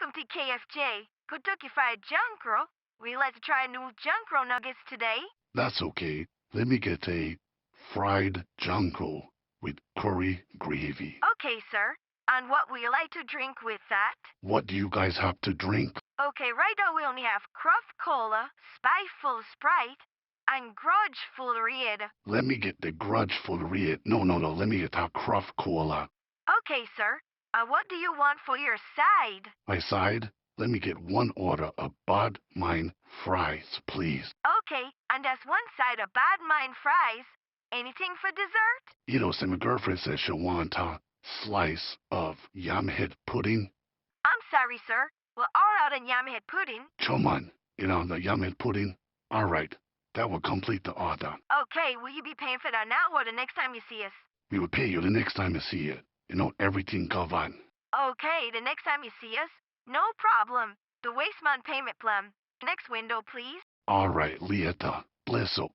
Welcome to KFJ, Kentucky Fried Johncrow. We like to try new Johncrow nuggets today. That's okay. Let me get a fried Johncrow with curry gravy. Okay, sir. And what would you like to drink with that? What do you guys have to drink? Okay, right now we only have Cruff Cola, Spyful Sprite, and Grudgeful Red. Let me get the grudgeful red. No. Let me get that Cruff Cola. Okay, sir. What do you want for your side? My side? Let me get one order of bad mine fries, please. Okay, and that's one side of bad mind fries. Anything for dessert? You know, my girlfriend says she want a slice of yam head pudding. I'm sorry, sir. We're all out of yam head pudding. Come on, the yam head pudding. All right, that will complete the order. Okay, will you be paying for that now or the next time you see us? We will pay you the next time you see it. Everything covered. Okay, the next time you see us? No problem. The Wasteman payment plan. Next window, please. All right, Lieta. Bless up.